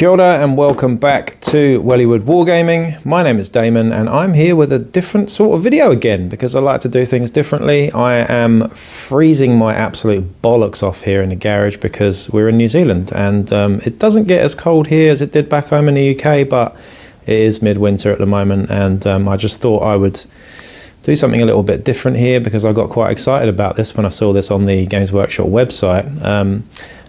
Kia ora and welcome back to Wellywood Wargaming. My name is Damon and I'm here with a different sort of video again because I like to do things differently. I am freezing my absolute bollocks off here in the garage because we're in New Zealand and it doesn't get as cold here as it did back home in the UK, but it is midwinter at the moment, and I just thought I would do something a little bit different here because I got quite excited about this when I saw this on the Games Workshop website.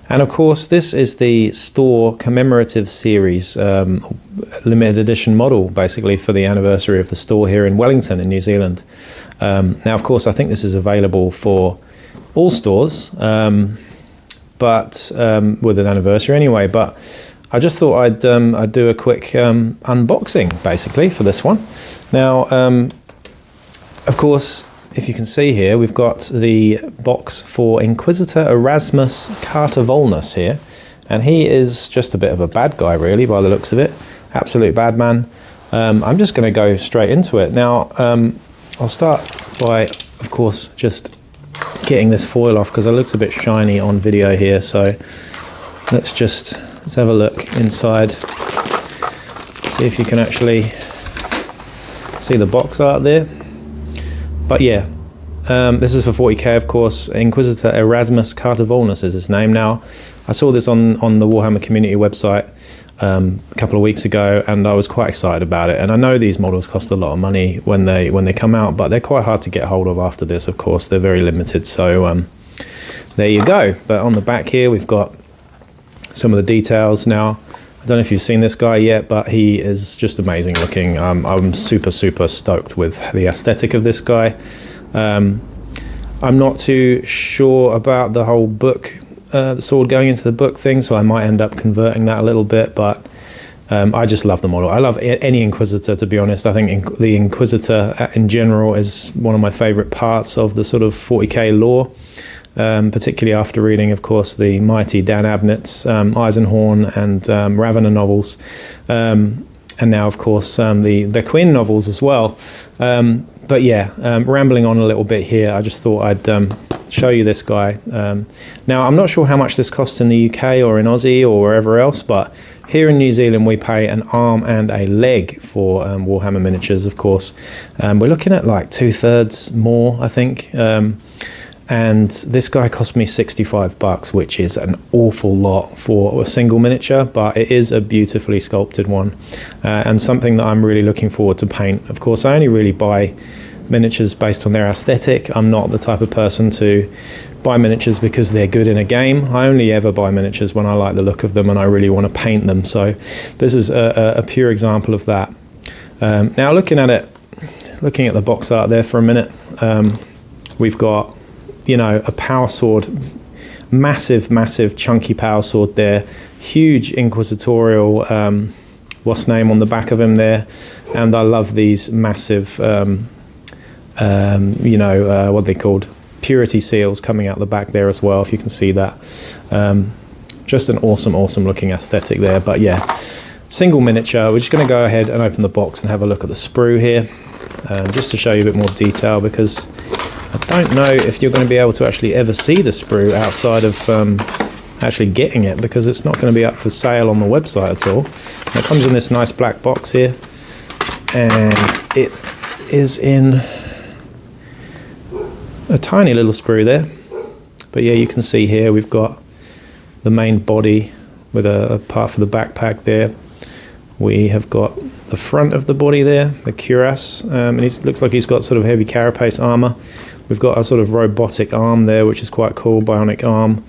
And of course, this is the store commemorative series, limited edition model, basically for the anniversary of the store here in Wellington in New Zealand. Now, of course, I think this is available for all stores, but with an anniversary anyway. But I just thought I'd do a quick unboxing, basically, for this one. Now, of course, if you can see here, we've got the box for Inquisitor Erasmus Cartavolnus here, and he is just a bit of a bad guy, really, by the looks of it. Absolute bad man. I'm just going to go straight into it. Now, I'll start by, of course, just getting this foil off because it looks a bit shiny on video here. So let's have a look inside, see if you can actually see the box art there. But yeah, this is for 40k, of course. Inquisitor Erasmus Cartavolnus is his name. Now, I saw this on the Warhammer community website a couple of weeks ago, and I was quite excited about it. And I know these models cost a lot of money when they come out, but they're quite hard to get hold of after this. Of course, they're very limited. So there you go. But on the back here, we've got some of the details. Now, I don't know if you've seen this guy yet, but he is just amazing looking. I'm super stoked with the aesthetic of this guy. I'm not too sure about the whole book, the sword going into the book thing, so I might end up converting that a little bit, but I just love the model. I love any Inquisitor, to be honest. I think the Inquisitor in general is one of my favorite parts of the sort of 40k lore. Particularly after reading, of course, the mighty Dan Abnett's Eisenhorn and Ravenna novels, and now, of course, the Quinn novels as well. But yeah, rambling on a little bit here, I just thought I'd show you this guy. Now, I'm not sure how much this costs in the UK or in Aussie or wherever else, but here in New Zealand, we pay an arm and a leg for Warhammer miniatures, of course. We're looking at like 2/3 more, I think. And this guy cost me $65, which is an awful lot for a single miniature, but it is a beautifully sculpted one, and something that I'm really looking forward to paint. Of course, I only really buy miniatures based on their aesthetic. I'm not the type of person to buy miniatures because they're good in a game. I only ever buy miniatures when I like the look of them and I really want to paint them. So this is a pure example of that. Now, looking at the box art there for a minute, we've got, you know, a power sword, massive chunky power sword there, huge inquisitorial what's name on the back of him there, and I love these massive what are they called, purity seals coming out the back there as well, if you can see that. Just an awesome looking aesthetic there. But yeah, single miniature. We're just going to go ahead and open the box and have a look at the sprue here, just to show you a bit more detail, because I don't know if you're going to be able to actually ever see the sprue outside of actually getting it, because it's not going to be up for sale on the website at all. And it comes in this nice black box here, and it is in a tiny little sprue there. But yeah, you can see here we've got the main body with a part for the backpack there. We have got the front of the body there, the cuirass, and it looks like he's got sort of heavy carapace armor. We've got a sort of robotic arm there, which is quite cool, bionic arm.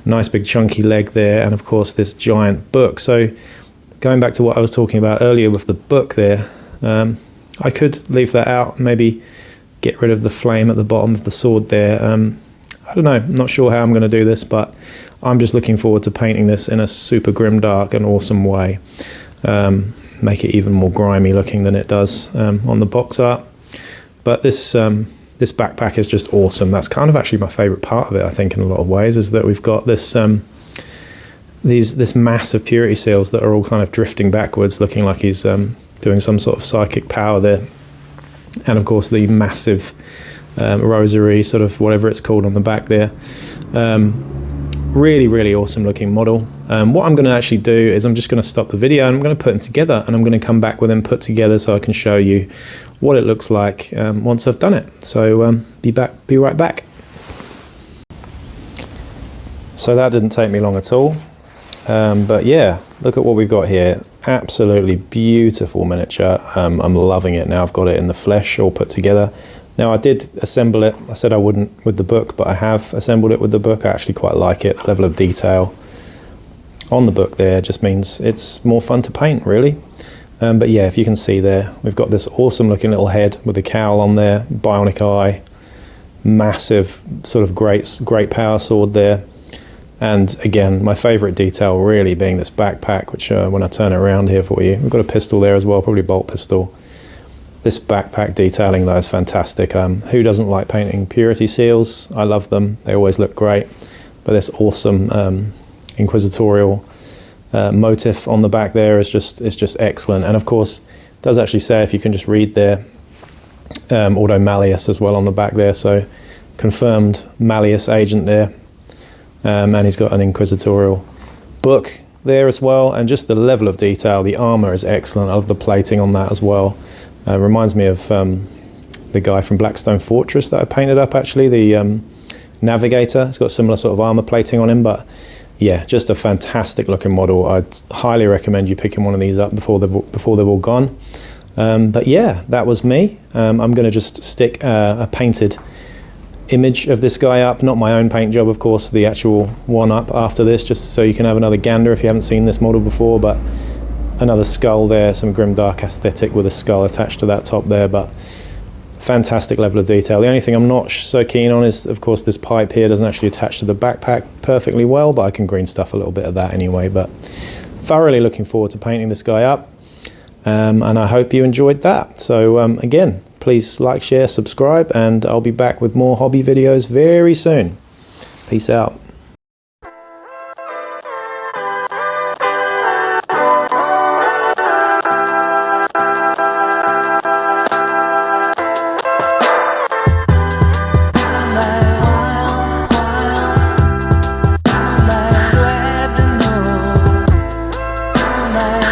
Nice big chunky leg there, and of course this giant book. So going back to what I was talking about earlier with the book there, I could leave that out, maybe get rid of the flame at the bottom of the sword there. I don't know, I'm not sure how I'm going to do this, but I'm just looking forward to painting this in a super grimdark and awesome way. Make it even more grimy looking than it does on the box art. But this backpack is just awesome. That's kind of actually my favorite part of it, I think, in a lot of ways, is that we've got this this massive purity seals that are all kind of drifting backwards, looking like he's doing some sort of psychic power there. And of course the massive rosary, sort of whatever it's called on the back there. Really, really awesome looking model. What I'm going to actually do is I'm just going to stop the video and I'm going to put them together, and I'm going to come back with them put together so I can show you what it looks like once I've done it. So be right back. So that didn't take me long at all. But yeah, look at what we've got here. Absolutely beautiful miniature. I'm loving it now. I've got it in the flesh all put together. Now I did assemble it. I said I wouldn't with the book, but I have assembled it with the book. I actually quite like it. The level of detail on the book there just means it's more fun to paint, really. But yeah, if you can see there, we've got this awesome looking little head with a cowl on there, bionic eye, massive sort of great power sword there. And again, my favourite detail really being this backpack, which when I turn it around here for you, we've got a pistol there as well, probably a bolt pistol. This backpack detailing though is fantastic. Who doesn't like painting purity seals? I love them. They always look great. But this awesome inquisitorial motif on the back there is just excellent. And of course, it does actually say, if you can just read there, Auto Malleus as well on the back there. So confirmed Malleus agent there. And he's got an inquisitorial book there as well. And just the level of detail, the armor is excellent. I love the plating on that as well. Reminds me of the guy from Blackstone Fortress that I painted up, actually, the Navigator. He's got similar sort of armor plating on him, but yeah, just a fantastic looking model. I'd highly recommend you picking one of these up before they've all gone. But yeah, that was me. I'm going to just stick a painted image of this guy up, not my own paint job, of course, the actual one up after this, just so you can have another gander if you haven't seen this model before. But another skull there, some grimdark aesthetic with a skull attached to that top there, but fantastic level of detail. The only thing I'm not so keen on is, of course, this pipe here doesn't actually attach to the backpack perfectly well, but I can green stuff a little bit of that anyway. But thoroughly looking forward to painting this guy up, and I hope you enjoyed that. So again, please like, share, subscribe, and I'll be back with more hobby videos very soon. Peace out. Like